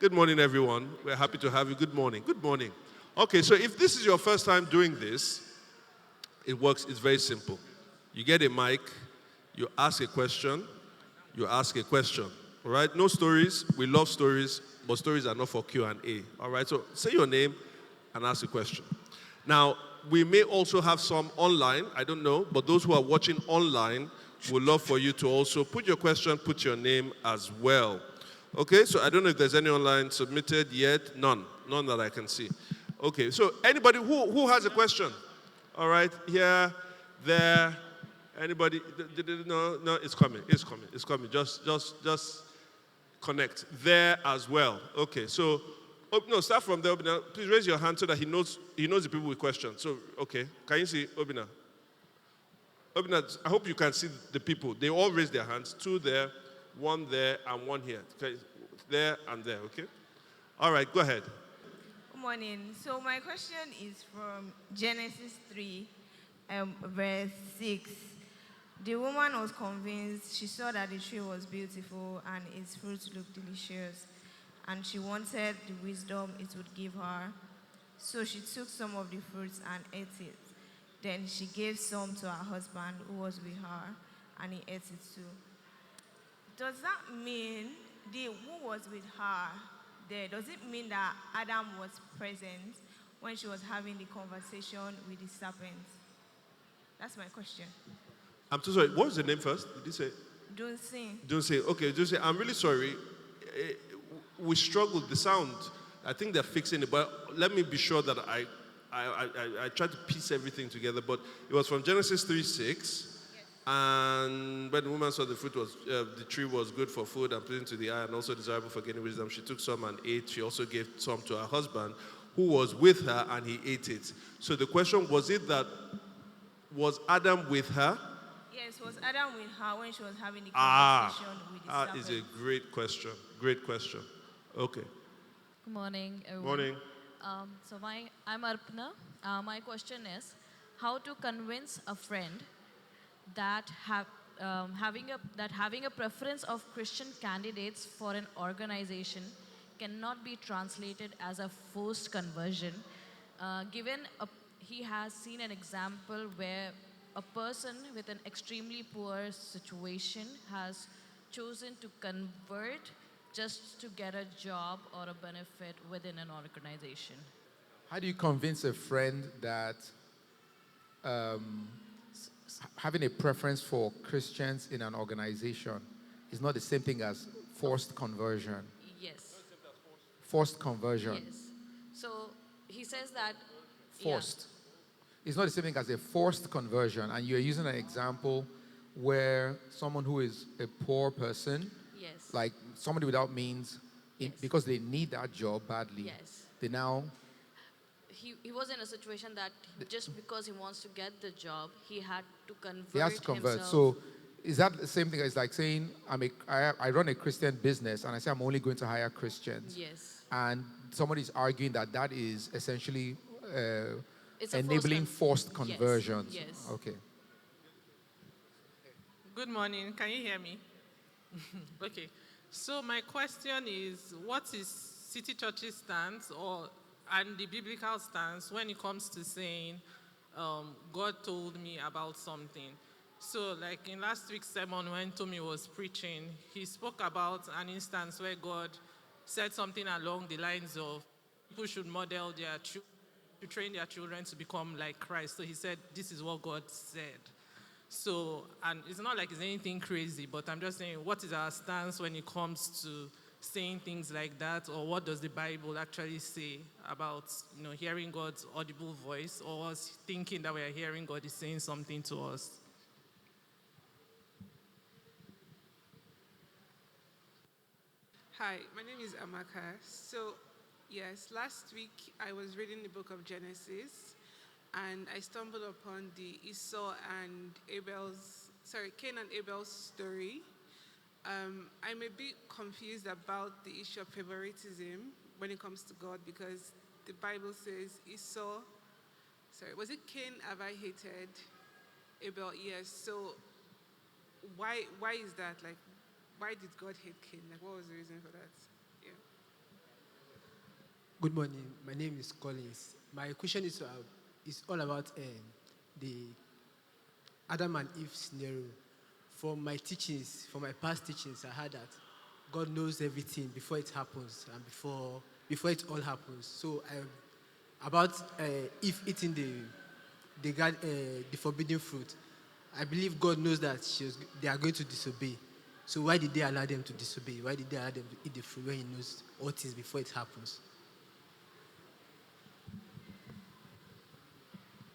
Good morning, everyone. We're happy to have you. Good morning. Good morning. Okay, so if this is your first time doing this, it works. It's very simple. You get a mic, you ask a question, you ask a question. All right? No stories. We love stories, but stories are not for Q&A. All right? So say your name and ask a question. Now, we may also have some online. I don't know, but those who are watching online would love for you to also put your question, put your name as well. Okay, so I don't know if there's any online submitted yet. None that I can see. Okay, so anybody who has a question? All right, here, there, anybody? No, it's coming. Just connect there as well. Okay, so start from there, Obina. Please raise your hand so that he knows the people with questions. So, okay, can you see Obina? Obina, I hope you can see the people. They all raise their hands. 2 there, 1 there, and 1 here. Okay, there and there. Okay. All right, go ahead. Good morning. So my question is from Genesis 3, verse 6. The woman was convinced. She saw that the tree was beautiful and its fruits looked delicious, and she wanted the wisdom it would give her. So she took some of the fruits and ate it. Then she gave some to her husband who was with her, and he ate it too. Does that mean who was with her there? Does it mean that Adam was present when she was having the conversation with the serpent? That's my question. I'm so sorry. What was the name first? Did you say? Don't say. Okay, don't say. I'm really sorry. We struggled. The sound. I think they're fixing it, but let me be sure that I tried to piece everything together. But it was from Genesis 3:6. Yes. And when the woman saw the tree was good for food and pleasing to the eye and also desirable for gaining wisdom, she took some and ate. She also gave some to her husband who was with her, and he ate it. So the question was Adam with her? Yes, was Adam with her when she was having the conversation with the serpent? Is a great question. Great question. Okay. Good morning, everyone. Morning. I'm Arpana. My question is, how to convince a friend that having a preference of Christian candidates for an organization cannot be translated as a forced conversion, given he has seen an example where a person with an extremely poor situation has chosen to convert just to get a job or a benefit within an organization. How do you convince a friend that having a preference for Christians in an organization is not the same thing as forced conversion? Yes. Forced conversion. Yes. So he says that forced. Yeah. It's not the same thing as a forced conversion. And you're using an example where someone who is a poor person, yes, like somebody without means, yes, because they need that job badly, yes, they now... He was in a situation that just because he wants to get the job, he had to convert. He has to convert. Himself. So is that the same thing as like saying I run a Christian business and I say I'm only going to hire Christians? Yes. And somebody's arguing that is essentially it's enabling forced conversions. Yes. Yes. Okay. Good morning. Can you hear me? Okay. So my question is, what is City Church's stance and the biblical stance when it comes to saying, God told me about something? So like in last week's sermon when Tommy was preaching, he spoke about an instance where God said something along the lines of people should model to train their children to become like Christ. So he said, this is what God said. So, and it's not like it's anything crazy, but I'm just saying, what is our stance when it comes to saying things like that, or what does the Bible actually say about, hearing God's audible voice, or us thinking that we are hearing God is saying something to us? Hi, my name is Amaka. So, yes, last week I was reading the book of Genesis, and I stumbled upon the Cain and Abel's story. I'm a bit confused about the issue of favoritism when it comes to God, because the Bible says was it Cain have I hated? Abel, yes. So why is that? Like, why did God hate Cain? Like, what was the reason for that? Yeah. Good morning. My name is Collins. My question is all about the Adam and Eve scenario. From my teachings, from my past teachings, I heard that God knows everything before it happens and before it all happens. So about Eve eating the forbidden fruit, I believe God knows that they are going to disobey. So why did they allow them to disobey? Why did they allow them to eat the fruit when He knows all things before it happens?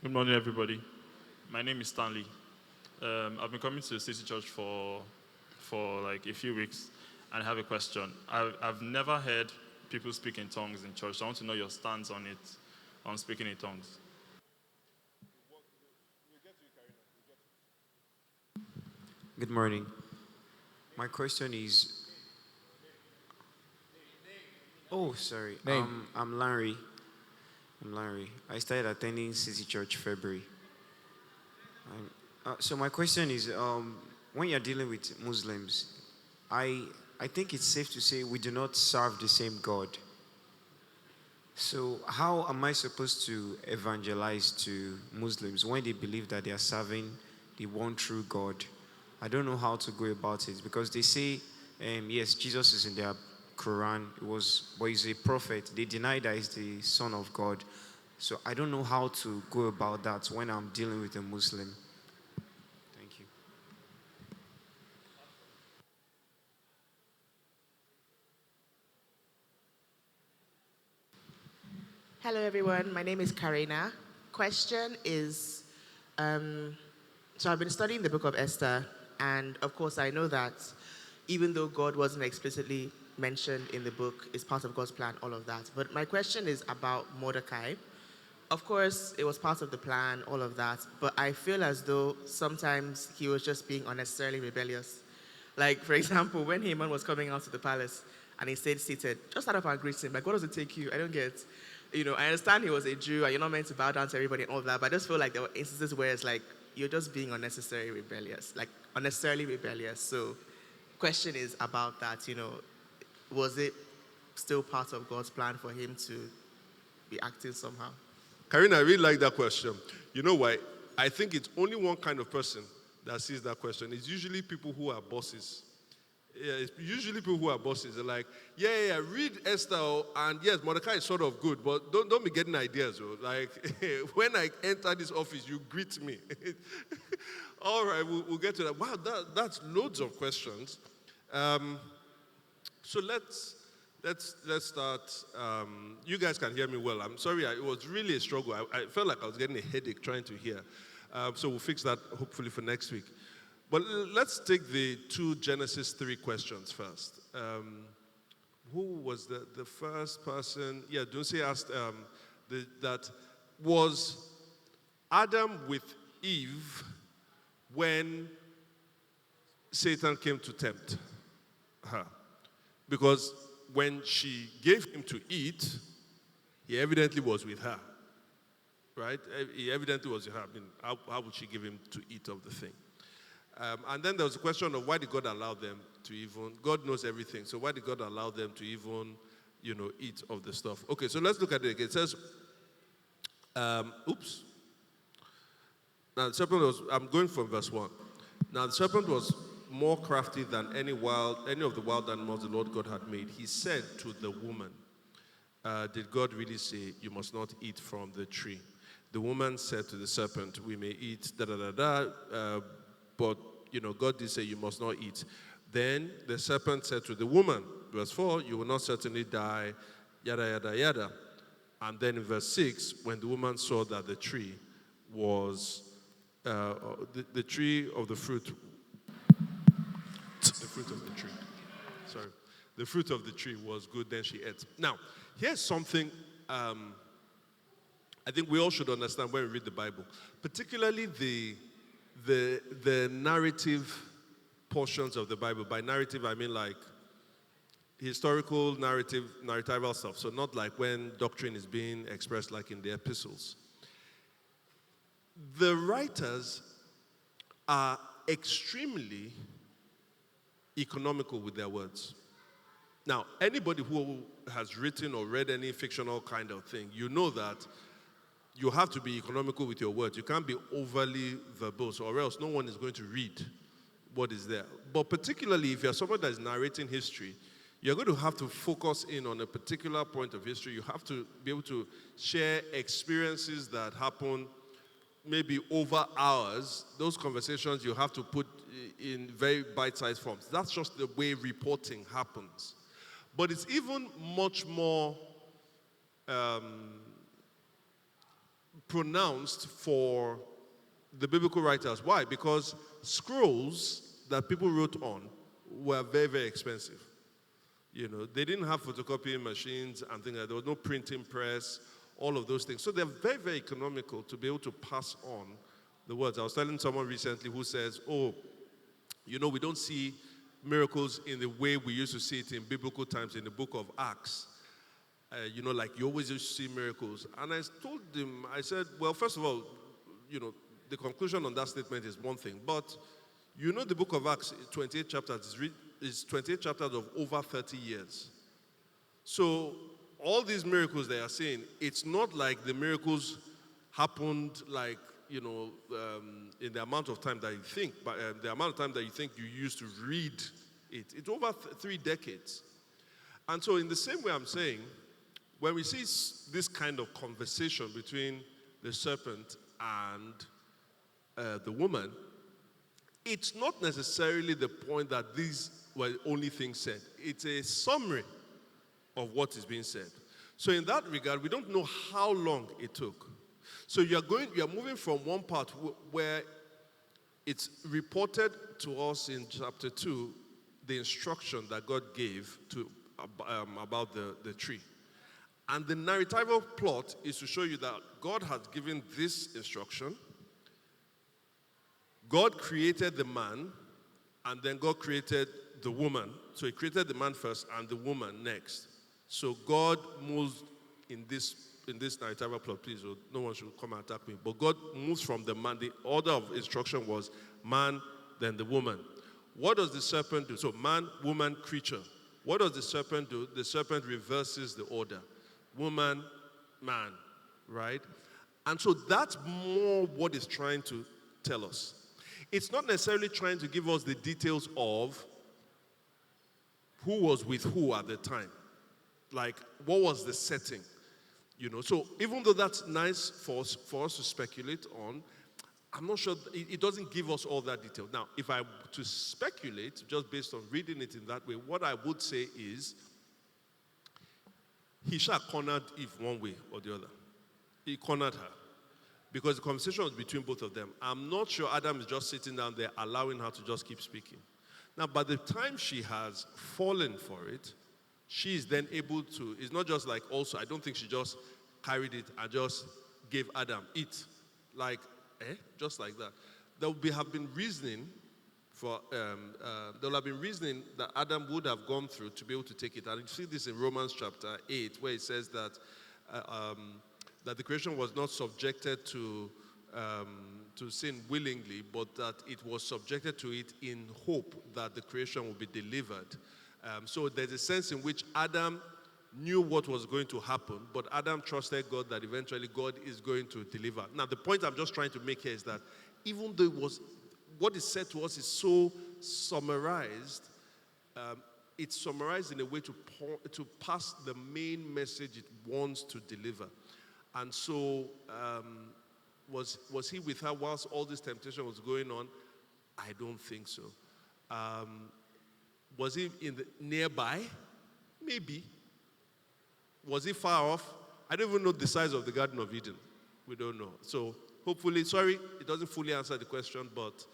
Good morning, everybody. My name is Stanley. I've been coming to the City Church for like a few weeks, and I have a question. I've never heard people speak in tongues in church. So I want to know your stance on it, on speaking in tongues. Good morning. My question is. Oh, sorry. Name. I'm Larry. I started attending City Church February. So my question is, when you're dealing with Muslims, I think it's safe to say we do not serve the same God. So how am I supposed to evangelize to Muslims when they believe that they are serving the one true God? I don't know how to go about it because they say, yes, Jesus is in their Quran, but he's a prophet. They deny that he's the Son of God. So I don't know how to go about that when I'm dealing with a Muslim. Thank you. Hello, everyone. My name is Karina. Question is, so I've been studying the book of Esther, and of course I know that even though God wasn't explicitly mentioned in the book, it's part of God's plan, all of that. But my question is about Mordecai. Of course, it was part of the plan, all of that, but I feel as though sometimes he was just being unnecessarily rebellious. Like, for example, when Haman was coming out to the palace and he stayed seated, just stand up and greet him. Like, what does it take you? I don't get. I understand he was a Jew and you're not meant to bow down to everybody and all that, but I just feel like there were instances where it's like, you're just being unnecessarily rebellious. So, question is about that, was it still part of God's plan for him to be acting somehow? Karina, I really like that question. You know why? I think it's only one kind of person that sees that question. It's usually people who are bosses. Yeah, it's usually people who are bosses. They're like, read Esther, and yes, Mordecai is sort of good, but don't be getting ideas. Like, when I enter this office, you greet me. All right, we'll get to that. Wow, that's loads of questions. So let's start. You guys can hear me well. I'm sorry, it was really a struggle. I felt like I was getting a headache trying to hear. So we'll fix that hopefully for next week. But let's take the two Genesis 3 questions first. Who was the first person? Yeah, Dunse asked that was Adam with Eve when Satan came to tempt her. Because when she gave him to eat, he evidently was with her. Right? He evidently was with her. I mean, how would she give him to eat of the thing? And then there was a question of why did God allow them to even, God knows everything, so why did God allow them to even, eat of the stuff? Okay, so let's look at it again. It says, Now the serpent was, I'm going from verse 1. Now the serpent was more crafty than any of the wild animals the Lord God had made. He said to the woman, did God really say you must not eat from the tree? The woman said to the serpent, we may eat but God did say you must not eat. Then the serpent said to the woman, verse 4, you will not certainly die, yada, yada, yada. And then in verse 6, when the woman saw that the tree was, the tree of the fruit of the tree. Sorry. The fruit of the tree was good, then she ate. Now, here's something I think we all should understand when we read the Bible, particularly the narrative portions of the Bible. By narrative, I mean like historical narratival stuff. So not like when doctrine is being expressed like in the epistles. The writers are extremely economical with their words. Now, anybody who has written or read any fictional kind of thing, you know that you have to be economical with your words. You can't be overly verbose, or else no one is going to read what is there. But particularly if you're someone that is narrating history, you're going to have to focus in on a particular point of history. You have to be able to share experiences that happen maybe over hours. Those conversations you have to put in very bite-sized forms. That's just the way reporting happens. But it's even much more pronounced for the biblical writers. Why? Because scrolls that people wrote on were very, very expensive. You know, they didn't have photocopying machines and things like that. There was no printing press, all of those things. So they're very, very economical to be able to pass on the words. I was telling someone recently who says, oh, you know, we don't see miracles in the way we used to see it in biblical times in the book of Acts. You know, like you always used to see miracles. And I told him, I said, well, first of all, you know, the conclusion on that statement is one thing. But you know the book of Acts, 28 chapters, is 28 chapters of over 30 years. So all these miracles they are saying, it's not like the miracles happened like, you know, in the amount of time that you think, but the amount of time that you think you used to read it. It's over 3 decades. And so in the same way I'm saying, when we see this kind of conversation between the serpent and the woman, it's not necessarily the point that these were the only things said. It's a summary of what is being said. So in that regard, we don't know how long it took. So you're moving from one part where it's reported to us in chapter 2, the instruction that God gave about the tree. And the narratival plot is to show you that God has given this instruction. God created the man, and then God created the woman. So he created the man first and the woman next. So God moves in this narrative plot, please, so no one should come and attack me. But God moves from the man. The order of instruction was man, then the woman. What does the serpent do? So man, woman, creature. What does the serpent do? The serpent reverses the order. Woman, man, right? And so that's more what it's trying to tell us. It's not necessarily trying to give us the details of who was with who at the time. Like, what was the setting? You know, so even though that's nice for us to speculate on, I'm not sure, it doesn't give us all that detail. Now, if I were to speculate, just based on reading it in that way, what I would say is, he shall cornered Eve one way or the other. He cornered her. Because the conversation was between both of them. I'm not sure Adam is just sitting down there allowing her to just keep speaking. Now, by the time she has fallen for it, she is then able to, it's not just like also, I don't think she just carried it and just gave Adam, eat. Like, just like that. There will have been reasoning that Adam would have gone through to be able to take it. And you see this in Romans chapter 8, where it says that the creation was not subjected to sin willingly, but that it was subjected to it in hope that the creation will be delivered. So there's a sense in which Adam knew what was going to happen, but Adam trusted God that eventually God is going to deliver. Now, the point I'm just trying to make here is that even though what is said to us is so summarized, it's summarized in a way to pass the main message it wants to deliver. And so, was he with her whilst all this temptation was going on? I don't think so. Was he nearby? Maybe. Was he far off? I don't even know the size of the Garden of Eden. We don't know. So hopefully, sorry, it doesn't fully answer the question, but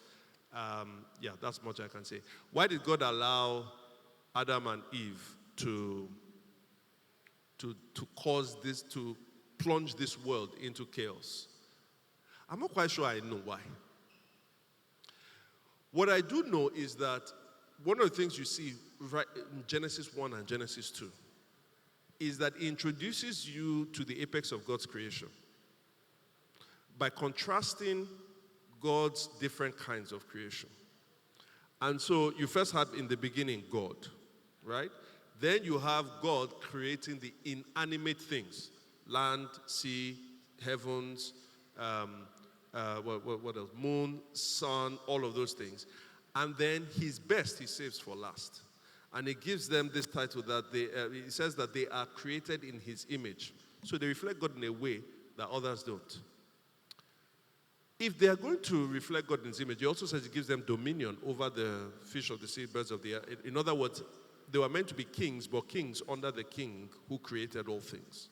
yeah, that's much I can say. Why did God allow Adam and Eve to cause this, to plunge this world into chaos? I'm not quite sure I know why. What I do know is that one of the things you see right in Genesis 1 and Genesis 2 is that it introduces you to the apex of God's creation by contrasting God's different kinds of creation. And so you first had in the beginning God, right? Then you have God creating the inanimate things: land, sea, heavens, what else? Moon, sun, all of those things. And then his best he saves for last. And he gives them this title that he says that they are created in his image. So they reflect God in a way that others don't. If they are going to reflect God in his image, he also says he gives them dominion over the fish of the sea, birds of the air. In other words, they were meant to be kings, but kings under the king who created all things.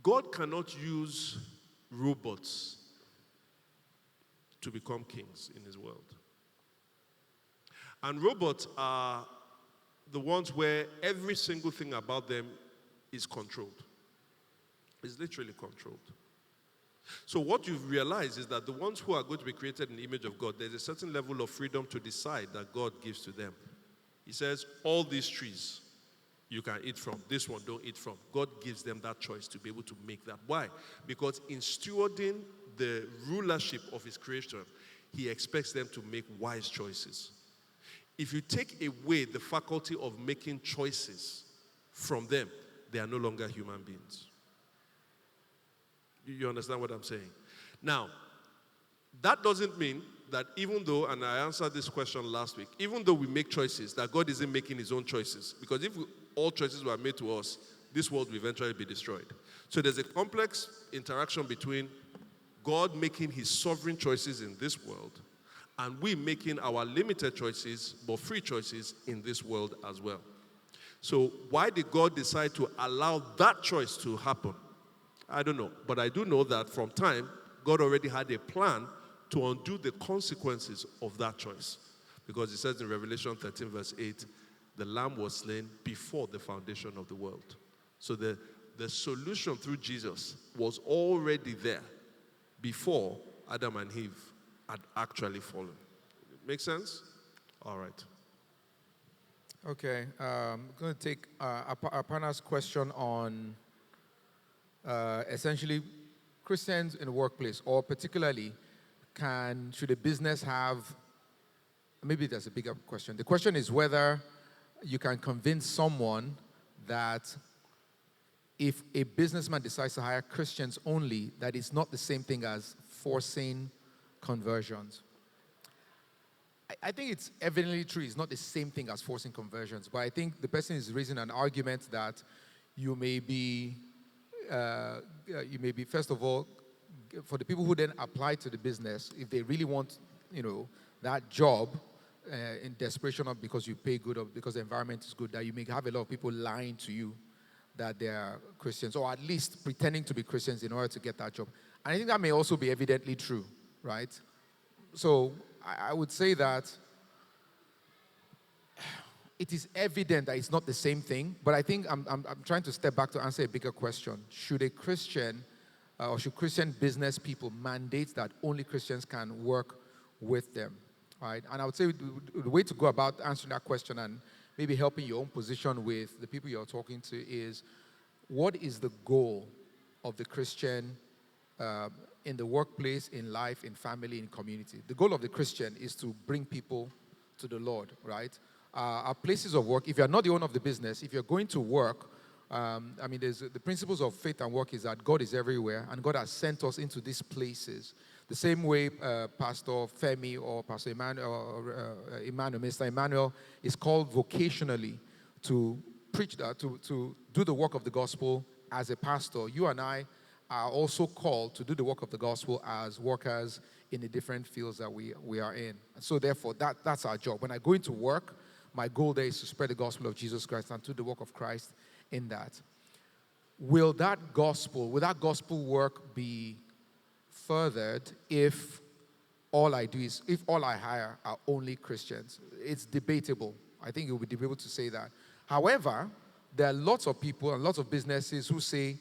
God cannot use robots to become kings in his world. And robots are the ones where every single thing about them is controlled. It's literally controlled. So what you've realized is that the ones who are going to be created in the image of God, there's a certain level of freedom to decide that God gives to them. He says, all these trees you can eat from, this one don't eat from. God gives them that choice to be able to make that. Why? Because in stewarding the rulership of his creation, he expects them to make wise choices. If you take away the faculty of making choices from them, they are no longer human beings. You understand what I'm saying? Now, that doesn't mean that even though, and I answered this question last week, even though we make choices, that God isn't making his own choices. Because if all choices were made to us, this world will eventually be destroyed. So there's a complex interaction between God making his sovereign choices in this world and we making our limited choices, but free choices in this world as well. So why did God decide to allow that choice to happen? I don't know. But I do know that from time, God already had a plan to undo the consequences of that choice. Because it says in Revelation 13 verse 8, the Lamb was slain before the foundation of the world. So the solution through Jesus was already there before Adam and Eve had actually fallen. Make sense? All right. Okay. I'm going to take Aparna's question on essentially Christians in the workplace, or particularly, should a business have, maybe that's a bigger question. The question is whether you can convince someone that if a businessman decides to hire Christians only, that it's not the same thing as forcing conversions. I think it's evidently true. It's not the same thing as forcing conversions. But I think the person is raising an argument that you may be, first of all, for the people who then apply to the business, if they really want, that job in desperation, not because you pay good or because the environment is good, that you may have a lot of people lying to you that they are Christians, or at least pretending to be Christians in order to get that job. And I think that may also be evidently true, right? So I would say that it is evident that it's not the same thing, but I think I'm trying to step back to answer a bigger question. Should a Christian or should Christian business people mandate that only Christians can work with them, right? And I would say the way to go about answering that question and maybe helping your own position with the people you're talking to is, what is the goal of the Christian in the workplace, in life, in family, in community? The goal of the Christian is to bring people to the Lord, right? Our places of work, if you're not the owner of the business, if you're going to work, there's the principles of faith and work is that God is everywhere, and God has sent us into these places. The same way Pastor Femi or Pastor Emmanuel, Mr. Emmanuel is called vocationally to preach that, to do the work of the gospel as a pastor. You and I are also called to do the work of the gospel as workers in the different fields that we are in. So therefore, that's our job. When I go into work, my goal there is to spread the gospel of Jesus Christ and do the work of Christ in that. Will that gospel work be furthered if all I hire are only Christians? It's debatable. I think it will be debatable to say that. However, there are lots of people and lots of businesses who say,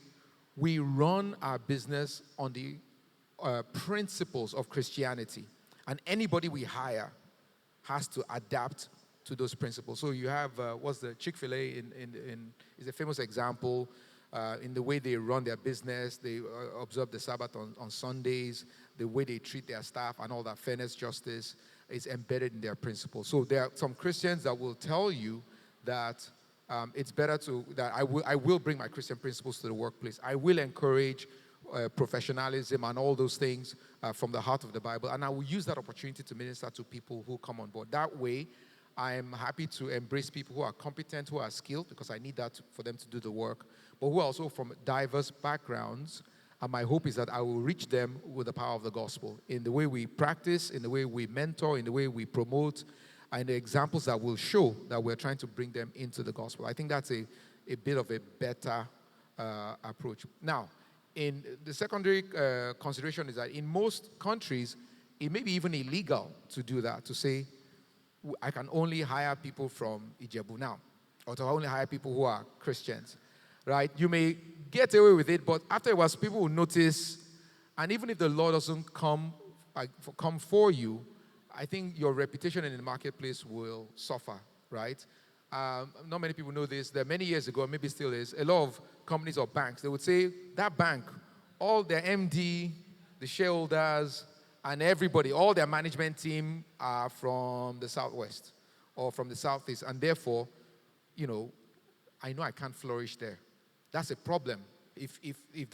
we run our business on the principles of Christianity, and anybody we hire has to adapt to those principles. So you have, what's the Chick-fil-A is a famous example in the way they run their business. They observe the Sabbath on Sundays, the way they treat their staff and all that fairness, justice is embedded in their principles. So there are some Christians that will tell you that it's better that I will bring my Christian principles to the workplace. I will encourage professionalism and all those things from the heart of the Bible, and I will use that opportunity to minister to people who come on board. That way, I am happy to embrace people who are competent, who are skilled, because I need that for them to do the work, but who are also from diverse backgrounds. And my hope is that I will reach them with the power of the gospel in the way we practice, in the way we mentor, in the way we promote, and the examples that will show that we're trying to bring them into the gospel. I think that's a bit of a better approach. Now, in the secondary consideration is that in most countries, it may be even illegal to do that, to say, I can only hire people from Ijebu now, or to only hire people who are Christians, right? You may get away with it, but afterwards, people will notice, and even if the law doesn't come for you, I think your reputation in the marketplace will suffer, right? Not many people know this. That many years ago, maybe still is, a lot of companies or banks, they would say, that bank, all their MD, the shareholders, and everybody, all their management team are from the Southwest or from the Southeast. And therefore, I know I can't flourish there. That's a problem. If you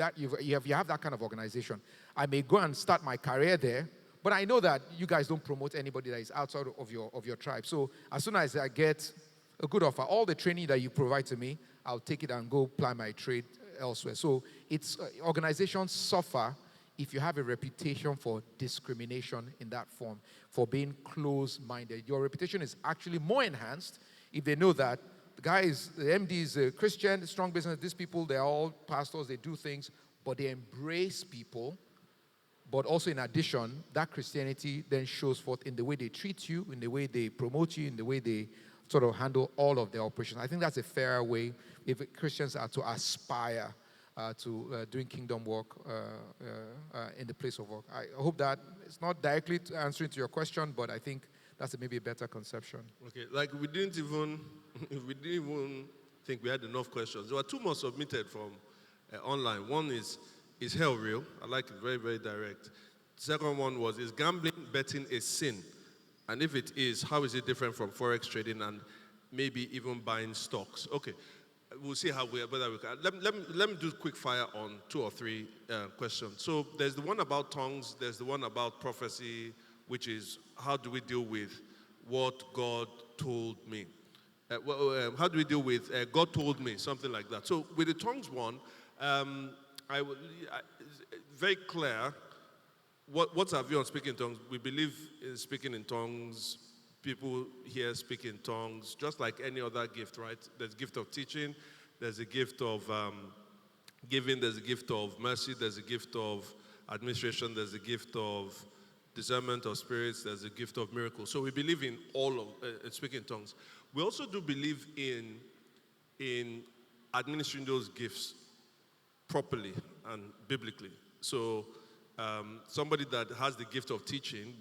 have that kind of organization, I may go and start my career there, but I know that you guys don't promote anybody that is outside of your tribe. So as soon as I get a good offer, all the training that you provide to me, I'll take it and go apply my trade elsewhere. So organizations suffer if you have a reputation for discrimination in that form, for being close-minded. Your reputation is actually more enhanced if they know that the MD is a Christian, strong business. These people, they're all pastors, they do things, but they embrace people. But also in addition, that Christianity then shows forth in the way they treat you, in the way they promote you, in the way they sort of handle all of their operations. I think that's a fair way if Christians are to aspire to doing kingdom work in the place of work. I hope that it's not directly answering to your question, but I think that's maybe a better conception. Okay, like we didn't even think we had enough questions. There were two more submitted from online. One is hell real? I like it, very, very direct. The second one was, is gambling, betting a sin? And if it is, how is it different from Forex trading and maybe even buying stocks? Okay, we'll see whether we can. Let me do quick fire on 2 or 3 questions. So there's the one about tongues, there's the one about prophecy, which is how do we deal with what God told me? How do we deal with God told me, something like that. So with the tongues one, very clear. What's our view on speaking in tongues? We believe in speaking in tongues. People here speak in tongues, just like any other gift, right? There's a gift of teaching. There's a gift of giving. There's a gift of mercy. There's a gift of administration. There's a gift of discernment of spirits. There's a gift of miracles. So we believe in all of speaking in tongues. We also do believe in administering those gifts properly and biblically. So somebody that has the gift of teaching,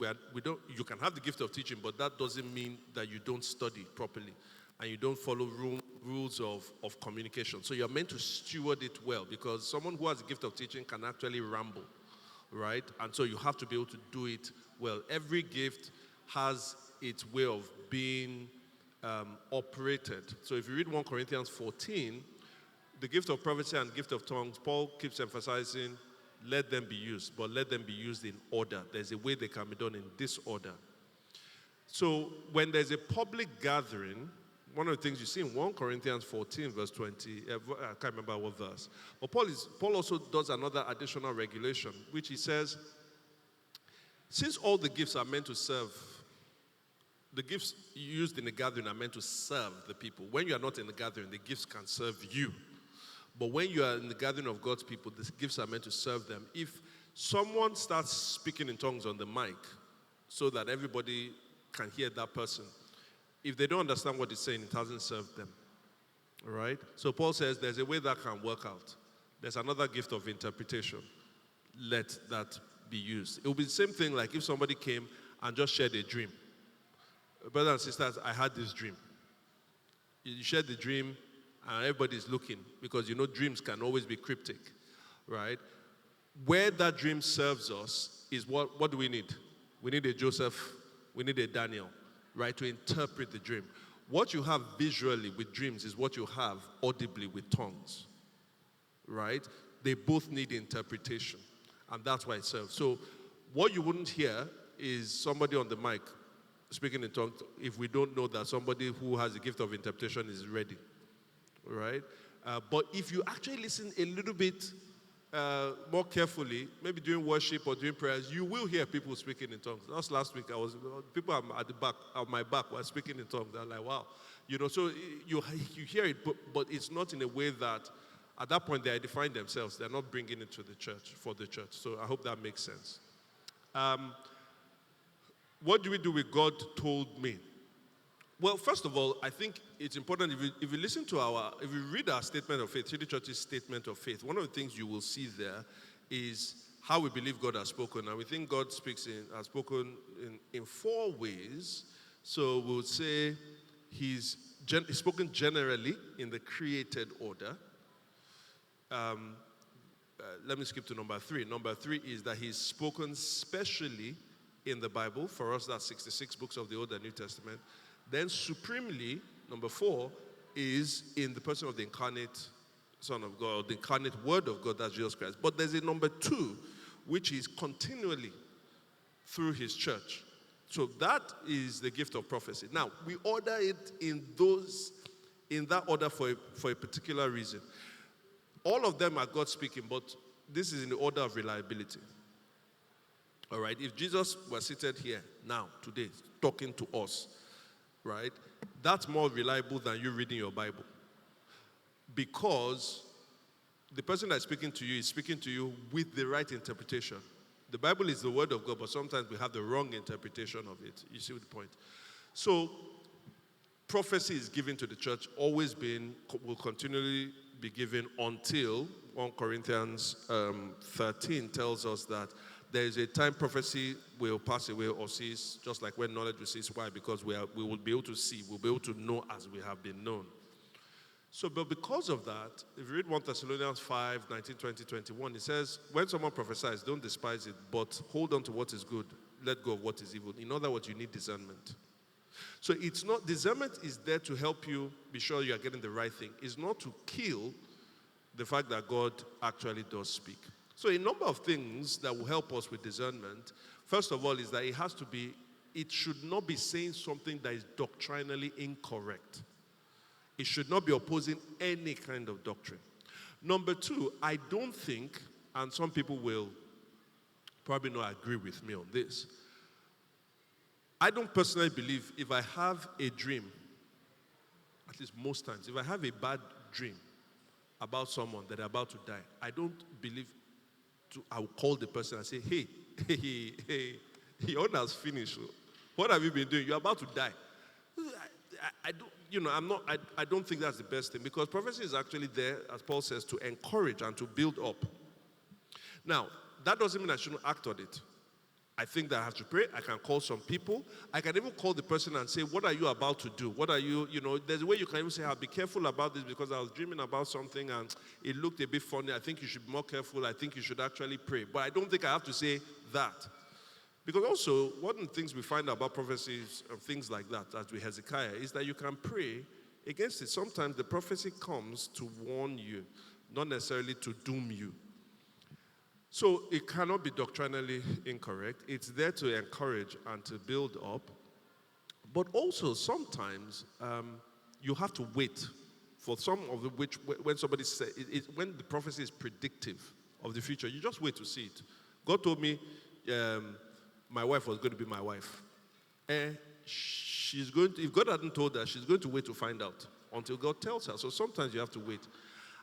you can have the gift of teaching, but that doesn't mean that you don't study properly and you don't follow rules of communication. So you're meant to steward it well, because someone who has the gift of teaching can actually ramble, right? And so you have to be able to do it well. Every gift has its way of being operated. So if you read 1 Corinthians 14, the gift of prophecy and gift of tongues, Paul keeps emphasizing, let them be used, but let them be used in order. There's a way they can be done in disorder. So when there's a public gathering, one of the things you see in 1 Corinthians 14, verse 20, I can't remember what verse, but Paul also does another additional regulation, which he says, since all the gifts are meant to serve, the gifts used in the gathering are meant to serve the people. When you are not in the gathering, the gifts can serve you. But when you are in the gathering of God's people, the gifts are meant to serve them. If someone starts speaking in tongues on the mic so that everybody can hear that person, if they don't understand what he's saying, it hasn't served them. All right? So Paul says there's a way that can work out. There's another gift of interpretation. Let that be used. It will be the same thing like if somebody came and just shared a dream. Brothers and sisters, I had this dream. You shared the dream, and everybody's looking, because you know dreams can always be cryptic, right? Where that dream serves us is what do we need? We need a Joseph, we need a Daniel, right, to interpret the dream. What you have visually with dreams is what you have audibly with tongues, right? They both need interpretation, and that's why it serves. So what you wouldn't hear is somebody on the mic speaking in tongues if we don't know that somebody who has the gift of interpretation is ready, right? But if you actually listen a little bit more carefully, maybe during worship or during prayers, you will hear people speaking in tongues. Just last week, people at the back, at my back, were speaking in tongues. I'm like, wow, so you hear it, but it's not in a way that, at that point, they are edifying themselves. They're not bringing it to the church for the church. So I hope that makes sense. What do we do with God told me? Well, first of all, I think it's important if you listen to if you read our statement of faith, City Church's statement of faith, one of the things you will see there is how we believe God has spoken. And we think God has spoken in 4 ways. So we'll say he's spoken generally in the created order. Let me skip to number 3. Number 3 is that he's spoken specially in the Bible. For us, that's 66 books of the Old and New Testament. Then supremely, number 4, is in the person of the incarnate Son of God, the incarnate Word of God, that's Jesus Christ. But there's a number 2, which is continually through his church. So that is the gift of prophecy. Now, we order it in that order for a particular reason. All of them are God speaking, but this is in the order of reliability. All right? If Jesus were seated here now, today, talking to us, right, that's more reliable than you reading your Bible. Because the person that's speaking to you is speaking to you with the right interpretation. The Bible is the Word of God, but sometimes we have the wrong interpretation of it. You see the point? So, prophecy is given to the church, always been, will continually be given until 1 Corinthians 13 tells us that there is a time prophecy will pass away or cease, just like when knowledge will cease. Why? Because we will be able to see, we'll be able to know as we have been known. So, but because of that, if you read 1 Thessalonians 5, 19, 20, 21, it says, when someone prophesies, don't despise it, but hold on to what is good, let go of what is evil. In other words, you need discernment. So discernment is there to help you be sure you are getting the right thing. It's not to kill the fact that God actually does speak. So a number of things that will help us with discernment, first of all, is that it should not be saying something that is doctrinally incorrect. It should not be opposing any kind of doctrine. Number 2, I don't think, and some people will probably not agree with me on this, I don't personally believe if I have a dream, at least most times, if I have a bad dream about someone that are about to die, I don't believe I will call the person and say, hey, your own has finished. What have you been doing? You're about to die. I don't think that's the best thing, because prophecy is actually there, as Paul says, to encourage and to build up. Now, that doesn't mean I shouldn't act on it. I think that I have to pray. I can call some people. I can even call the person and say, what are you about to do? What are you, there's a way you can even say, I'll be careful about this because I was dreaming about something and it looked a bit funny. I think you should be more careful. I think you should actually pray. But I don't think I have to say that. Because also, one of the things we find about prophecies and things like that, as with Hezekiah, is that you can pray against it. Sometimes the prophecy comes to warn you, not necessarily to doom you. So it cannot be doctrinally incorrect. It's there to encourage and to build up. But also sometimes you have to wait for some of which, when somebody says, when the prophecy is predictive of the future, you just wait to see it. God told me my wife was going to be my wife. If God hadn't told her, she's going to wait to find out until God tells her. So sometimes you have to wait.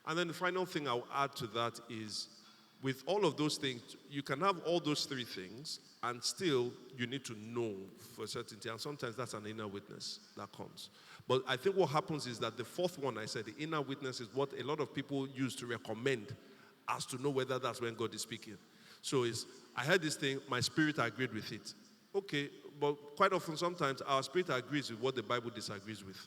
And then the final thing I'll add to that is, with all of those things, you can have all those 3 things, and still you need to know for certainty. And sometimes that's an inner witness that comes. But I think what happens is that the 4th one I said, the inner witness, is what a lot of people use to recommend as to know whether that's when God is speaking. So I heard this thing, my spirit agreed with it. Okay, but quite often, sometimes our spirit agrees with what the Bible disagrees with.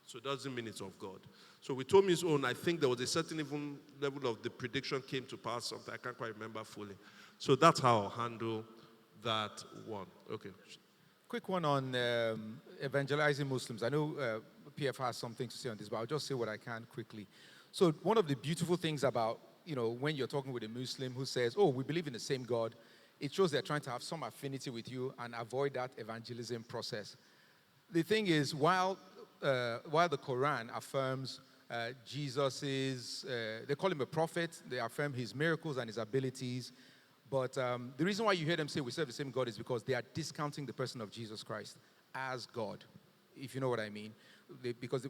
So it doesn't mean it's of God. So with Tommy's own, I think there was a certain even level of the prediction came to pass, something I can't quite remember fully. So that's how I'll handle that one. Okay. Quick one on evangelizing Muslims. I know PF has something to say on this, but I'll just say what I can quickly. So one of the beautiful things about, when you're talking with a Muslim who says, oh, we believe in the same God, it shows they're trying to have some affinity with you and avoid that evangelism process. The thing is, while the Quran affirms Jesus is, they call him a prophet, they affirm his miracles and his abilities, but the reason why you hear them say we serve the same God is because they are discounting the person of Jesus Christ as God, if you know what I mean. Because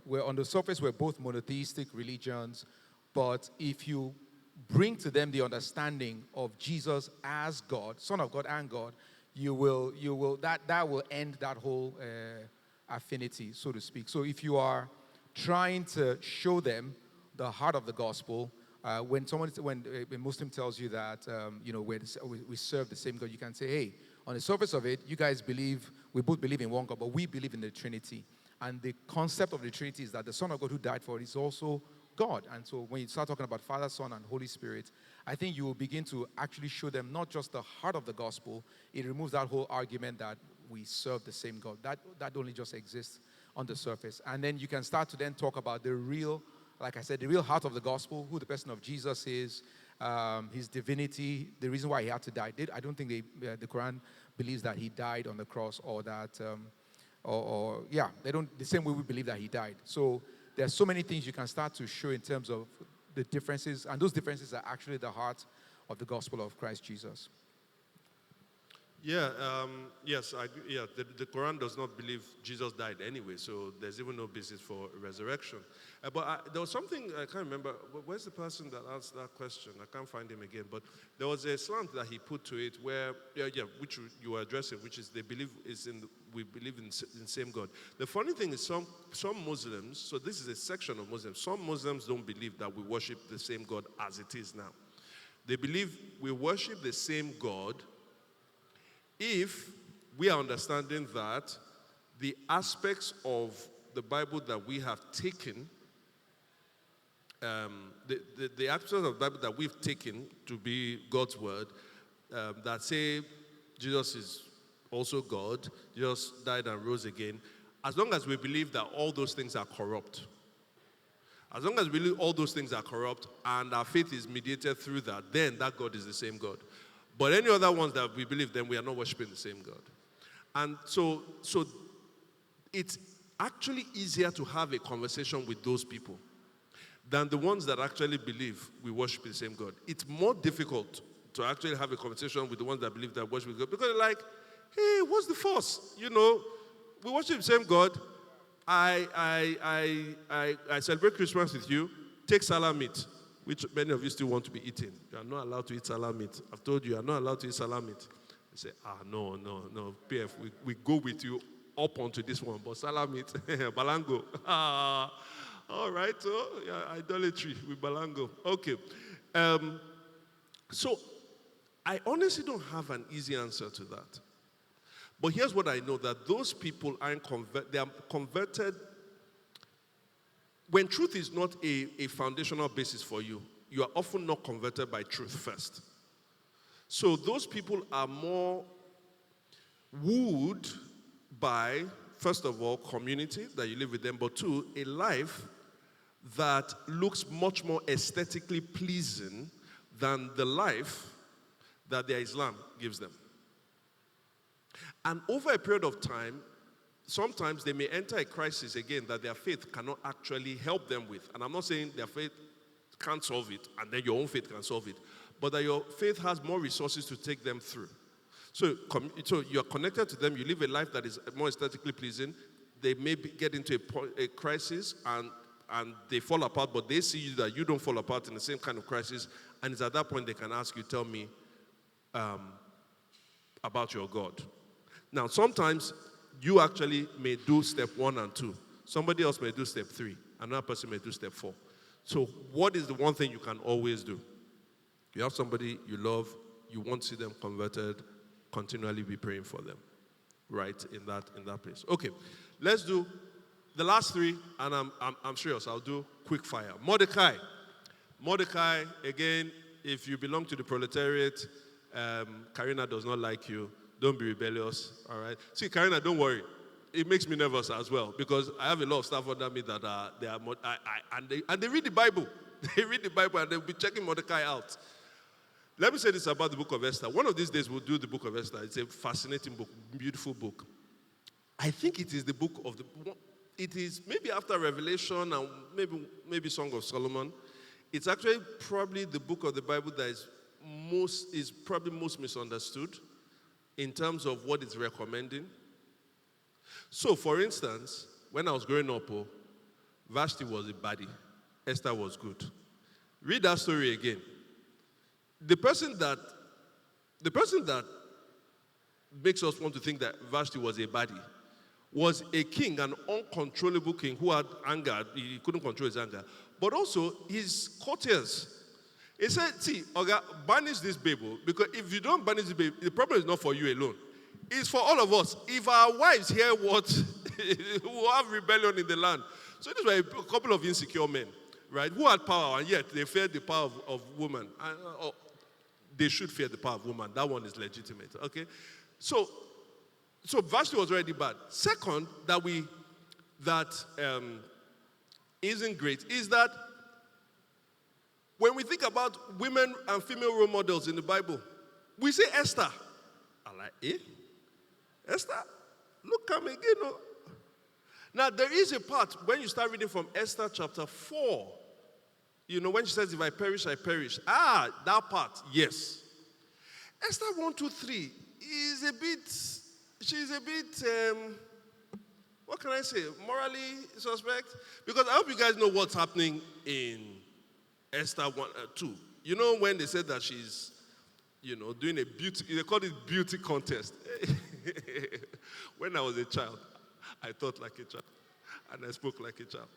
we're on the surface, we're both monotheistic religions, but if you bring to them the understanding of Jesus as God, Son of God and God, that will end that whole affinity, so to speak. So if you are trying to show them the heart of the gospel, when a Muslim tells you that we serve the same God, you can say, hey, on the surface of it, you guys we both believe in one God, but we believe in the Trinity. And the concept of the Trinity is that the Son of God who died for it is also God. And so when you start talking about Father, Son, and Holy Spirit, I think you will begin to actually show them not just the heart of the gospel. It removes that whole argument that we serve the same God. That only just exists on the surface. And then you can start to then talk about the real, like I said, the real heart of the gospel, who the person of Jesus is, his divinity, the reason why he had to die. I don't think the Quran believes that he died on the cross or that, they don't, the same way we believe that he died. So there are so many things you can start to show in terms of the differences, and those differences are actually the heart of the gospel of Christ Jesus. Yeah, yes, I agree. Yeah, the Quran does not believe Jesus died anyway, so there's even no basis for resurrection. But there was something, I can't remember, where's the person that asked that question? I can't find him again, but there was a slant that he put to it where, which you were addressing, which is we believe in the same God. The funny thing is some Muslims, so this is a section of Muslims, some Muslims don't believe that we worship the same God as it is now. They believe we worship the same God if we are understanding that the aspects of the Bible that we have taken, the aspects of the Bible that we've taken to be God's word, that say Jesus is also God, Jesus died and rose again, as long as we believe that all those things are corrupt, as long as we believe all those things are corrupt and our faith is mediated through that, then that God is the same God. But any other ones that we believe, then we are not worshiping the same God. And so it's actually easier to have a conversation with those people than the ones that actually believe we worship the same God. It's more difficult to actually have a conversation with the ones that believe that worship God, because they're like, hey, what's the fuss? We worship the same God. I celebrate Christmas with you. Take salah meat, which many of you still want to be eating. You are not allowed to eat salah meat. I've told you are not allowed to eat salah meat. They say, no, PF, we go with you up onto this one, but salah meat, balango. All right, so idolatry with balango. Okay. So I honestly don't have an easy answer to that. But here's what I know, that those people they are converted. When truth is not a foundational basis for you, you are often not converted by truth first. So those people are more wooed by, first of all, community, that you live with them, but two, a life that looks much more aesthetically pleasing than the life that their Islam gives them. And over a period of time, sometimes they may enter a crisis again that their faith cannot actually help them with. And I'm not saying their faith can't solve it and then your own faith can solve it, but that your faith has more resources to take them through. So you're connected to them, you live a life that is more aesthetically pleasing. They may get into a crisis and they fall apart, but they see you that you don't fall apart in the same kind of crisis. And it's at that point they can ask you, tell me about your God. Now, sometimes you actually may do step 1 and 2. Somebody else may do step 3. Another person may do step 4. So what is the one thing you can always do? You have somebody you love, you want to see them converted, continually be praying for them, right, in that place. Okay, let's do the last 3, and I'm serious, I'll do quick fire. Mordecai, again, if you belong to the proletariat, Karina does not like you. Don't be rebellious, all right? See, Karina, don't worry. it makes me nervous as well because I have a lot of staff under me that and they read the Bible. They read the Bible and they'll be checking Mordecai out. Let me say this about the book of Esther. One of these days we'll do the book of Esther. It's a fascinating book, beautiful book. I think it is the book of it is maybe after Revelation and maybe Song of Solomon. It's actually probably the book of the Bible that is probably most misunderstood in terms of what it's recommending. So, for instance, when I was growing up, Vashti was a baddie. Esther was good. Read that story again. The person that makes us want to think that Vashti was a baddie was a king, an uncontrollable king who had anger. He couldn't control his anger. But also his courtiers. He said, see, Oga, banish this baby, because if you don't banish this baby, the problem is not for you alone. It's for all of us. If our wives hear what, we'll have rebellion in the land. So these were a couple of insecure men, right, who had power, and yet they feared the power of women. They should fear the power of woman. That one is legitimate, okay? So Vashti was already bad. Second, that isn't great is that when we think about women and female role models in the Bible, we say Esther. I'm like, Esther? Look, come again. No? Now, there is a part when you start reading from Esther chapter 4, when she says, if I perish, I perish. That part, yes. Esther 1, 2, 3 she's a bit, what can I say, morally suspect? Because I hope you guys know what's happening in Esther 1, 2. You know when they said that she's, doing a beauty, they call it beauty contest. When I was a child, I thought like a child, and I spoke like a child.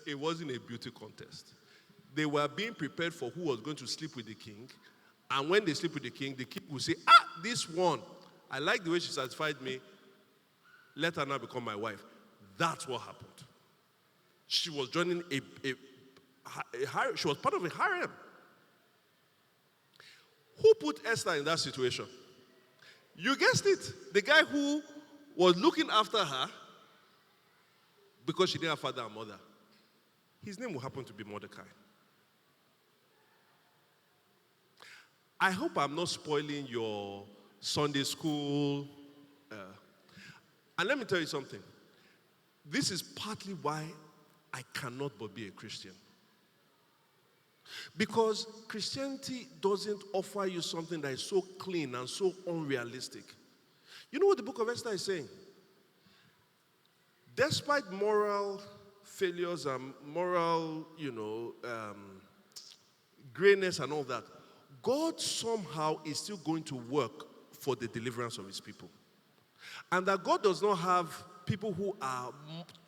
It wasn't a beauty contest. They were being prepared for who was going to sleep with the king, and when they sleep with the king will say, this one, I like the way she satisfied me, let her now become my wife. That's what happened. She was joining she was part of a harem. Who put Esther in that situation? You guessed it. The guy who was looking after her because she didn't have father and mother. His name will happen to be Mordecai. I hope I'm not spoiling your Sunday school. And let me tell you something. This is partly why I cannot but be a Christian. Because Christianity doesn't offer you something that is so clean and so unrealistic. You know what the book of Esther is saying? Despite moral failures and moral, grayness and all that, God somehow is still going to work for the deliverance of his people. And that God does not have people who are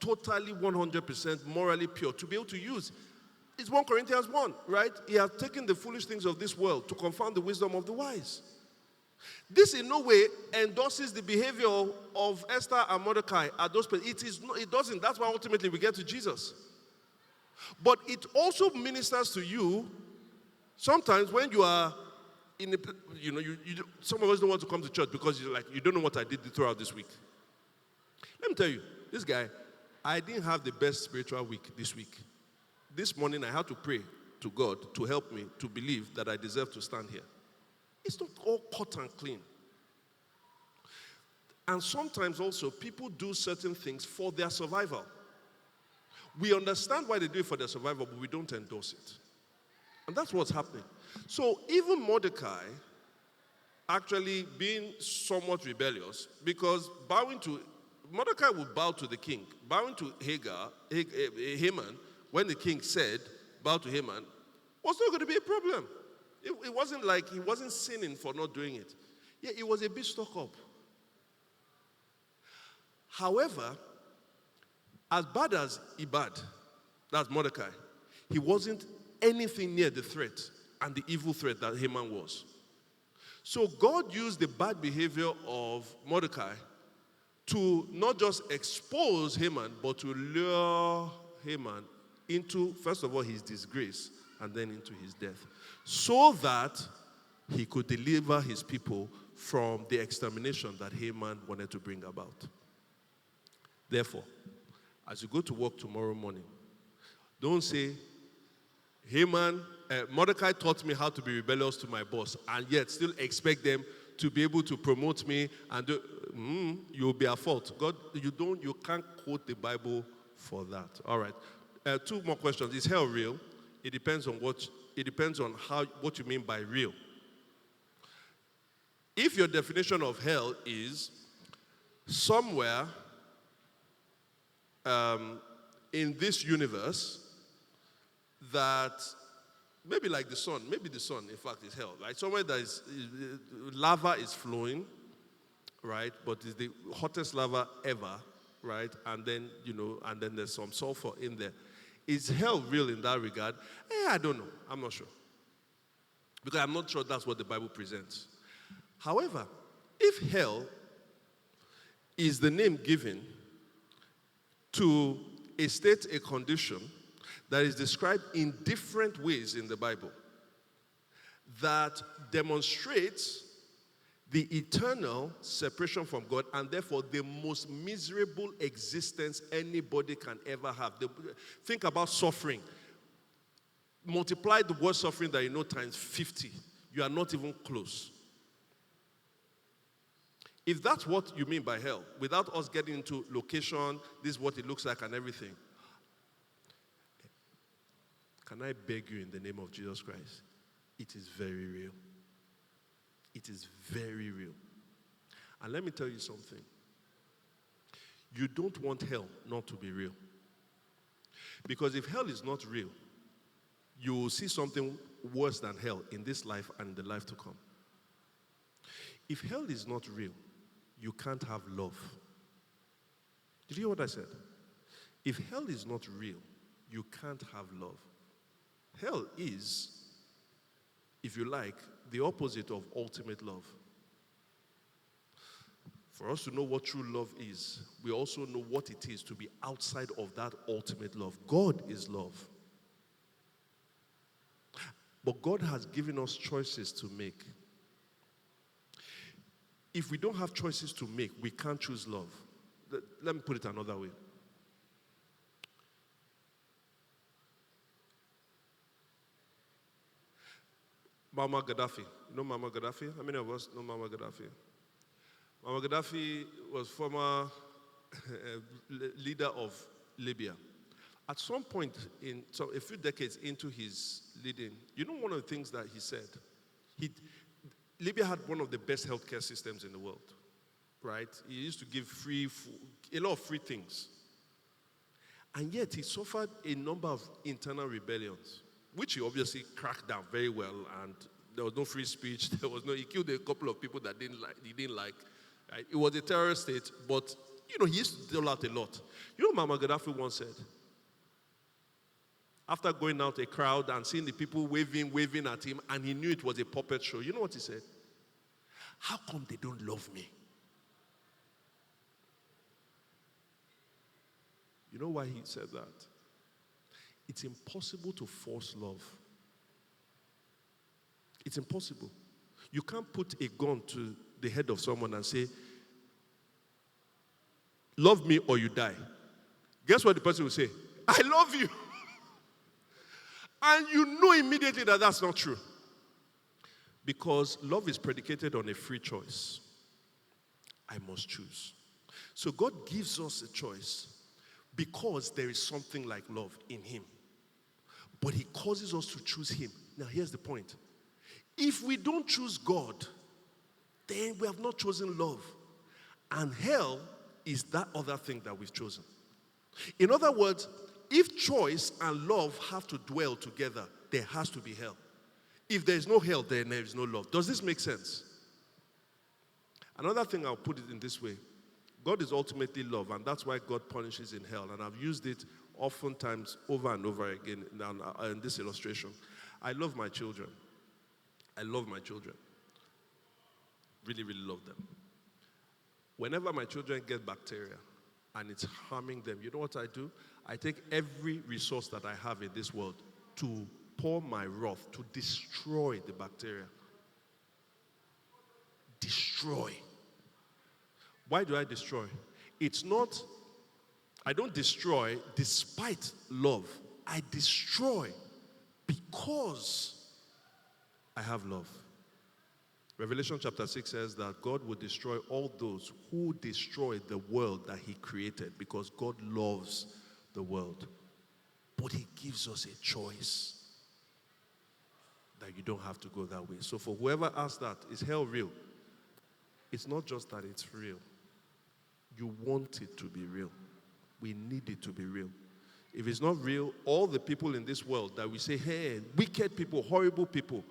totally 100% morally pure to be able to use. It's 1 Corinthians 1, right? He has taken the foolish things of this world to confound the wisdom of the wise. This in no way endorses the behavior of Esther and Mordecai at those places. It doesn't. That's why ultimately we get to Jesus. But it also ministers to you sometimes when you are in some of us don't want to come to church because you don't know what I did throughout this week. Let me tell you, this guy, I didn't have the best spiritual week this week. This morning I had to pray to God to help me to believe that I deserve to stand here. It's not all cut and clean. And sometimes also people do certain things for their survival. We understand why they do it for their survival, but we don't endorse it. And that's what's happening. So even Mordecai actually being somewhat rebellious, because Mordecai would bow to the king. Bowing to Haman, when the king said, bow to Haman, was not going to be a problem. It wasn't like he wasn't sinning for not doing it. Yeah, it was a bit stuck up. However, as bad as Ibad, that's Mordecai, he wasn't anything near the threat and the evil threat that Haman was. So God used the bad behavior of Mordecai to not just expose Haman, but to lure Haman into, first of all, his disgrace and then into his death, so that he could deliver his people from the extermination that Haman wanted to bring about. Therefore, as you go to work tomorrow morning, don't say, hey man, Mordecai taught me how to be rebellious to my boss, and yet still expect them to be able to promote me and do, you'll be at fault. God, you can't quote the Bible for that. All right. Two more questions. Is hell real? It depends on what you mean by real. If your definition of hell is somewhere in this universe that maybe like the sun, maybe the sun, in fact, is hell, right? Somewhere that is lava is flowing, right? But it's the hottest lava ever, right? And then, and then there's some sulfur in there. Is hell real in that regard? I don't know. I'm not sure. Because I'm not sure that's what the Bible presents. However, if hell is the name given to a state, a condition that is described in different ways in the Bible that demonstrates the eternal separation from God and therefore the most miserable existence anybody can ever have. Think about suffering. Multiply the word suffering that you know times 50. You are not even close. If that's what you mean by hell, without us getting into location, this is what it looks like and everything, can I beg you in the name of Jesus Christ? It is very real. It is very real. And let me tell you something. You don't want hell not to be real. Because if hell is not real, you will see something worse than hell in this life and in the life to come. If hell is not real, you can't have love. Did you hear what I said? If hell is not real, you can't have love. Hell is, if you like, the opposite of ultimate love. For us to know what true love is, we also know what it is to be outside of that ultimate love. God is love. But God has given us choices to make. If we don't have choices to make, we can't choose love. Let me put it another way. Muammar Gaddafi. You know Muammar Gaddafi? How many of us know Muammar Gaddafi? Muammar Gaddafi was former leader of Libya. At some point, a few decades into his leading, you know one of the things that he said? Libya had one of the best healthcare systems in the world, right? He used to give free food, a lot of free things. And yet he suffered a number of internal rebellions, which he obviously cracked down very well, and there was no free speech. He killed a couple of people that he didn't like. Right? It was a terrorist state, but he used to deal out a lot. You know what Muammar Gaddafi once said? After going out a crowd and seeing the people waving at him, and he knew it was a puppet show, you know what he said? How come they don't love me? You know why he said that? It's impossible to force love. It's impossible. You can't put a gun to the head of someone and say, love me or you die. Guess what the person will say? I love you. And you know immediately that that's not true. Because love is predicated on a free choice. I must choose. So God gives us a choice because there is something like love in him. But he causes us to choose him. Now here's the point. If we don't choose God, then we have not chosen love. And hell is that other thing that we've chosen. In other words, if choice and love have to dwell together, there has to be hell. If there is no hell, then there is no love. Does this make sense? Another thing, I'll put it in this way. God is ultimately love, and that's why God punishes in hell. And I've used it oftentimes over and over again in this illustration. I love my children. I love my children. Really, really love them. Whenever my children get bacteria and it's harming them, you know what I do? I take every resource that I have in this world to pour my wrath, to destroy the bacteria. Destroy. Why do I destroy? It's not I don't destroy despite love. I destroy because I have love. Revelation chapter 6 says that God will destroy all those who destroy the world that he created because God loves the world. But he gives us a choice that you don't have to go that way. So for whoever asks that, is hell real? It's not just that it's real. You want it to be real. We need it to be real. If it's not real, all the people in this world that we say, hey, wicked people, horrible people,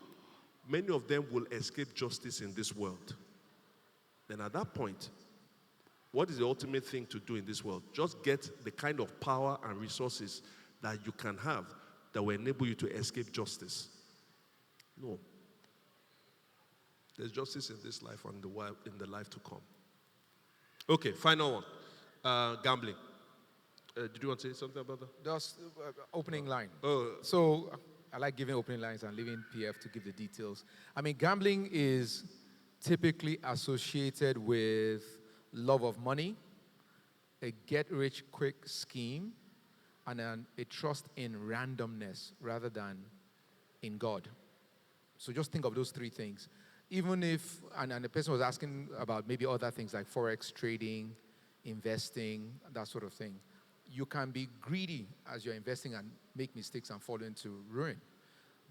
many of them will escape justice in this world. Then at that point, what is the ultimate thing to do in this world? Just get the kind of power and resources that you can have that will enable you to escape justice. No. There's justice in this life and in the life to come. Okay, final one. Gambling. Did you want to say something about that? Just opening line. Oh. So I like giving opening lines and leaving PF to give the details. I mean, gambling is typically associated with love of money, a get-rich-quick scheme, and a trust in randomness rather than in God. So just think of those three things. Even if, and the person was asking about maybe other things like Forex trading, investing, that sort of thing. You can be greedy as you're investing and make mistakes and fall into ruin.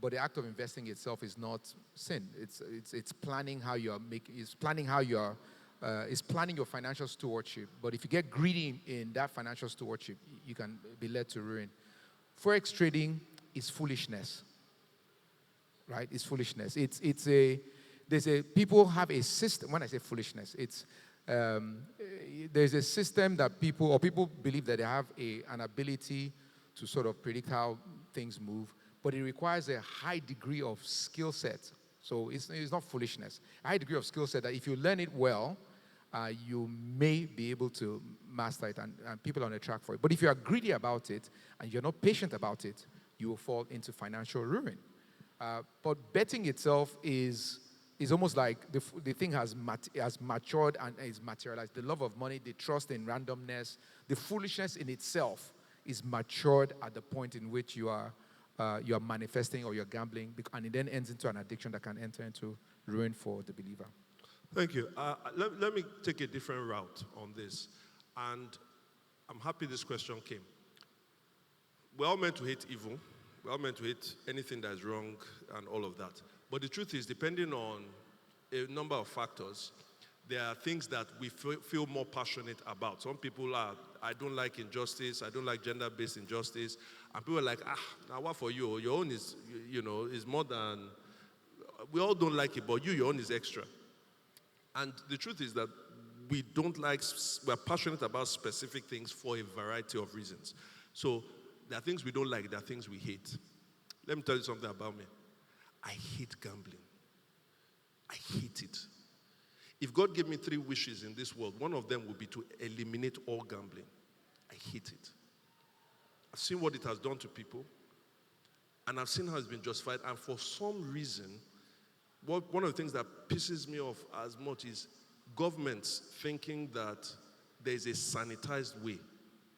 But the act of investing itself is not sin. It's planning how you're making. It's planning how you're. It's planning your financial stewardship. But if you get greedy in that financial stewardship, you can be led to ruin. Forex trading is foolishness. Right? It's foolishness. People have a system. When I say foolishness, there's a system that people believe that they have an ability to sort of predict how things move, but it requires a high degree of skill set. So it's not foolishness. A high degree of skill set that if you learn it well, you may be able to master it, and people are on a track for it. But if you are greedy about it and you're not patient about it, you will fall into financial ruin. But betting itself is almost like the thing has matured and is materialized. The love of money, the trust in randomness, the foolishness in itself is matured at the point in which you are manifesting or you're gambling, and it then ends into an addiction that can enter into ruin for the believer. Thank you. Let me take a different route on this. And I'm happy this question came. We're all meant to hate evil. We're all meant to hate anything that's wrong and all of that. But the truth is, depending on a number of factors, there are things that we feel more passionate about. Some people are, I don't like injustice, I don't like gender-based injustice. And people are like, now what for you? Your own is, is more than, we all don't like it, but your own is extra. And the truth is that we're passionate about specific things for a variety of reasons. So there are things we don't like, there are things we hate. Let me tell you something about me. I hate gambling. I hate it. If God gave me 3 wishes in this world, one of them would be to eliminate all gambling. I hate it. I've seen what it has done to people, and I've seen how it's been justified. And for some reason, one of the things that pisses me off as much is governments thinking that there's a sanitized way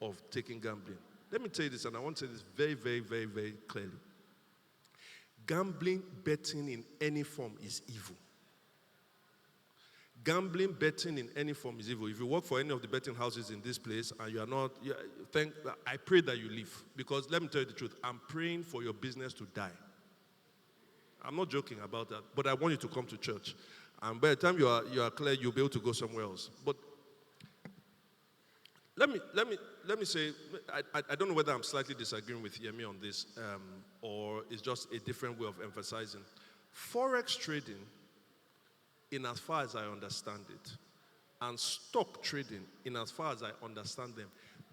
of taking gambling. Let me tell you this, and I want to say this very, very, very, very clearly. Gambling, betting in any form is evil. Gambling, betting in any form is evil. If you work for any of the betting houses in this place and you are not, I pray that you leave. Because let me tell you the truth, I'm praying for your business to die. I'm not joking about that, but I want you to come to church. And by the time you are clear, you'll be able to go somewhere else. But let me say, I don't know whether I'm slightly disagreeing with Yemi on this, or it's just a different way of emphasizing. Forex trading, in as far as I understand it, and stock trading, in as far as I understand them,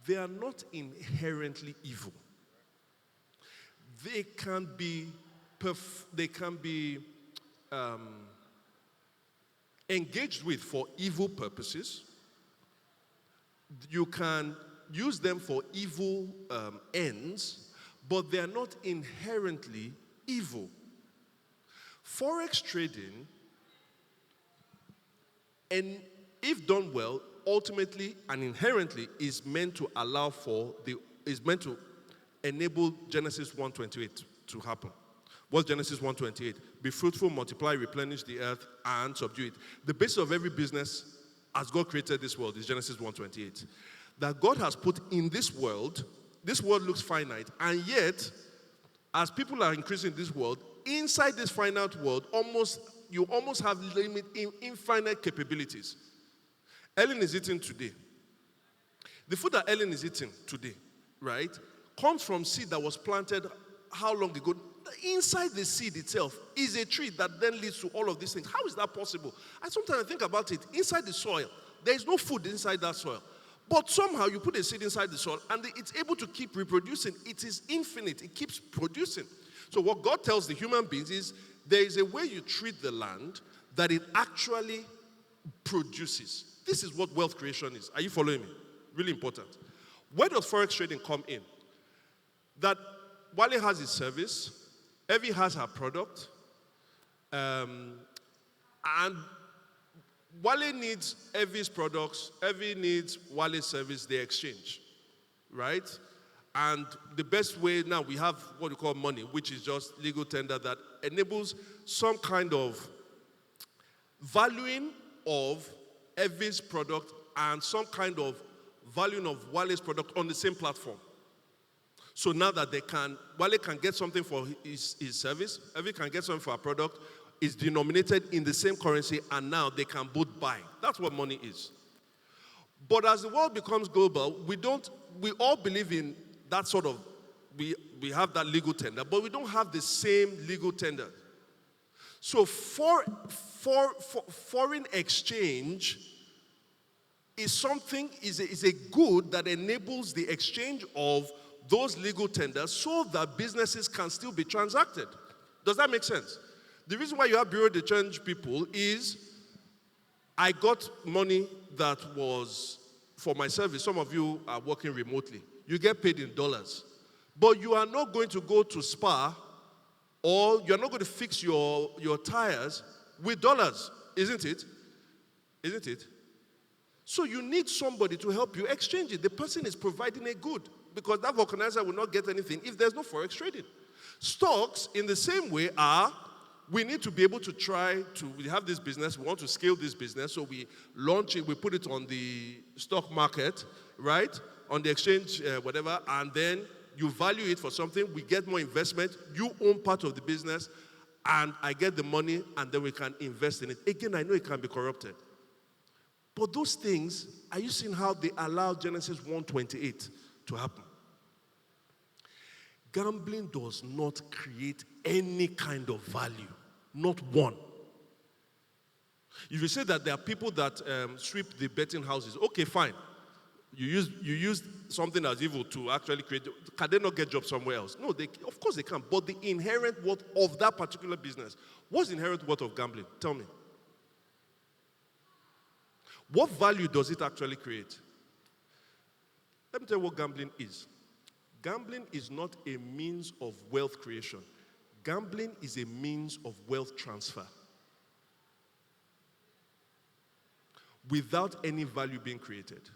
they are not inherently evil. They can be engaged with for evil purposes. You can use them for evil ends, but they are not inherently evil. Forex trading, and if done well, ultimately and inherently is meant to enable Genesis 1:28 to happen. What's Genesis 1:28? Be fruitful, multiply, replenish the earth, and subdue it. The basis of every business, as God created this world, is Genesis 1:28. That God has put in this world looks finite, and yet, as people are increasing this world, inside this finite world, you almost have infinite capabilities. Ellen is eating today. The food that Ellen is eating today, right, comes from seed that was planted how long ago? Inside the seed itself is a tree that then leads to all of these things. How is that possible? Sometimes I think about it. Inside the soil, there is no food inside that soil. But somehow you put a seed inside the soil and it's able to keep reproducing. It is infinite. It keeps producing. So what God tells the human beings is there is a way you treat the land that it actually produces. This is what wealth creation is. Are you following me? Really important. Where does Forex trading come in? That Wale has his service, Evie has her product, and Wale needs Evie's products, Evie needs Wale's service, they exchange, right? And the best way now, we have what we call money, which is just legal tender that enables some kind of valuing of Evie's product and some kind of valuing of Wale's product on the same platform. So now that Wale can get something for his service, Evie can get something for her product, is denominated in the same currency, and now they can both buy. That's what money is. But as the world becomes global, we all believe in that sort of, we have that legal tender, but we don't have the same legal tender. So foreign exchange is a good that enables the exchange of those legal tenders so that businesses can still be transacted. Does that make sense? The reason why you have bureau de change people is I got money that was for my service. Some of you are working remotely. You get paid in dollars. But you are not going to go to Spa or you're not going to fix your tires with dollars, isn't it? Isn't it? So you need somebody to help you exchange it. The person is providing a good because that vulcanizer will not get anything if there's no forex trading. Stocks, in the same way, we need to be able to we have this business, we want to scale this business, so we launch it, we put it on the stock market, right? On the exchange, whatever, and then you value it for something, we get more investment, you own part of the business, and I get the money, and then we can invest in it. Again, I know it can be corrupted. But those things, are you seeing how they allow Genesis 1:28 to happen? Gambling does not create any kind of value, not one. If you say that there are people that sweep the betting houses, okay, fine. You use something as evil to actually create. Can they not get jobs somewhere else? No, of course they can. But the inherent worth of that particular business, what's the inherent worth of gambling? Tell me. What value does it actually create? Let me tell you what gambling is. Gambling is not a means of wealth creation. Gambling is a means of wealth transfer. Without any value being created.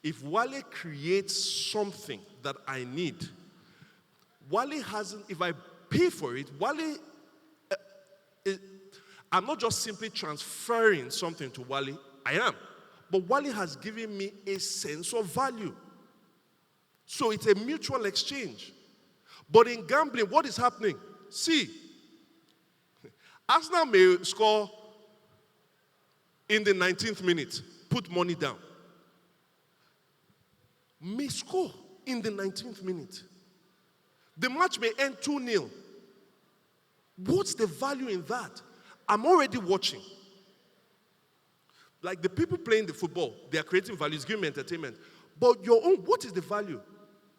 If Wale creates something that I need, Wale hasn't, if I pay for it, Wale, I'm not just simply transferring something to Wale, I am. But Wale has given me a sense of value. So it's a mutual exchange. But in gambling, what is happening? See, Arsenal may score in the 19th minute, put money down. May score in the 19th minute. The match may end 2-0. What's the value in that? I'm already watching. Like the people playing the football, they are creating values, giving me entertainment. But your own, what is the value?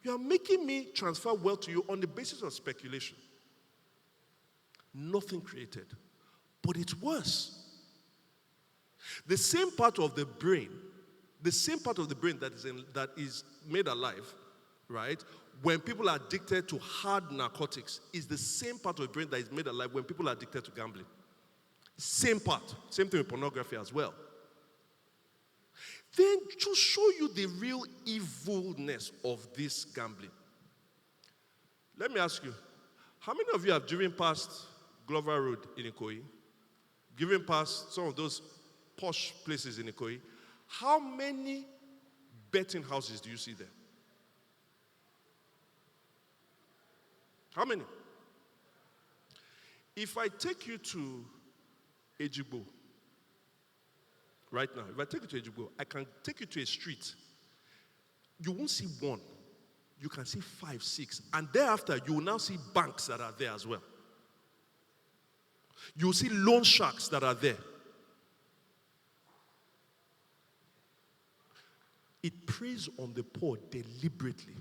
You are making me transfer wealth to you on the basis of speculation. Nothing created. But it's worse. The same part of the brain that is made alive, right? When people are addicted to hard narcotics, is the same part of the brain that is made alive when people are addicted to gambling. Same part. Same thing with pornography as well. then just show you the real evilness of this gambling. Let me ask you, how many of you have driven past Glover Road in Ikoyi? Driven past some of those posh places in Ikoyi? How many betting houses do you see there? How many? If I take you to Ejigbo, right now, if I take you to Ejigbo, I can take you to a street. You won't see one. You can see 5, 6. And thereafter, you will now see banks that are there as well. You will see loan sharks that are there. It preys on the poor deliberately.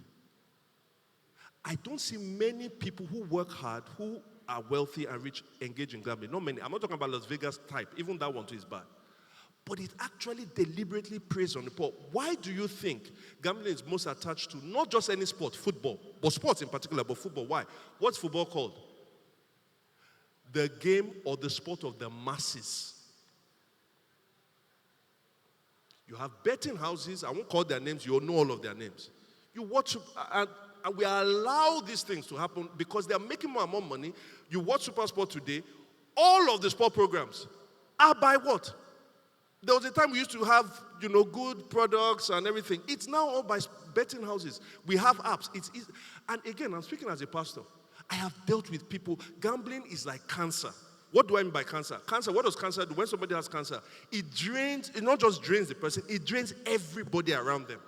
I don't see many people who work hard, who are wealthy and rich, engage in gambling. Not many. I'm not talking about Las Vegas type. Even that one too is bad. But it actually deliberately preys on the poor. Why do you think gambling is most attached to not just any sport, football, but sports in particular, but football? Why? What's football called? The game or the sport of the masses. You have betting houses. I won't call their names. You all know all of their names. You watch, and we allow these things to happen because they are making more and more money. You watch Super Sport today. All of the sport programs are by what? There was a time we used to have, good products and everything. It's now all by betting houses. We have apps. It's easy. And again, I'm speaking as a pastor. I have dealt with people. Gambling is like cancer. What do I mean by cancer? Cancer, what does cancer do? When somebody has cancer, it not just drains the person, it drains everybody around them.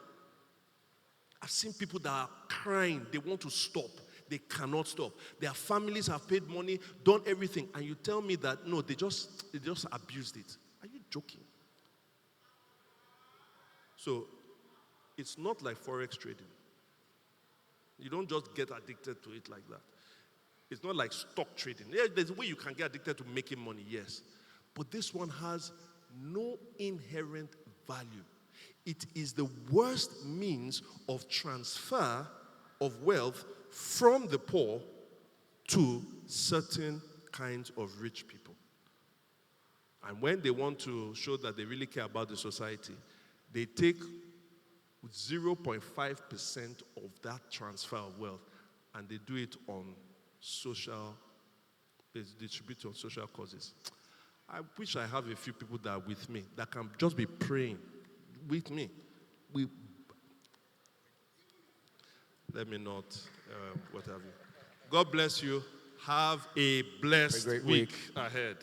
I've seen people that are crying. They want to stop. They cannot stop. Their families have paid money, done everything. And you tell me that, no, they just abused it. Are you joking? So, it's not like Forex trading. You don't just get addicted to it like that. It's not like stock trading. Yeah, there's a way you can get addicted to making money, yes. But this one has no inherent value. It is the worst means of transfer of wealth from the poor to certain kinds of rich people. And when they want to show that they really care about the society, they take 0.5% of that transfer of wealth and they do it on they distribute on social causes. I wish I have a few people that are with me that can just be praying with me. Let me not, what have you. God bless you. Have a blessed great week week ahead.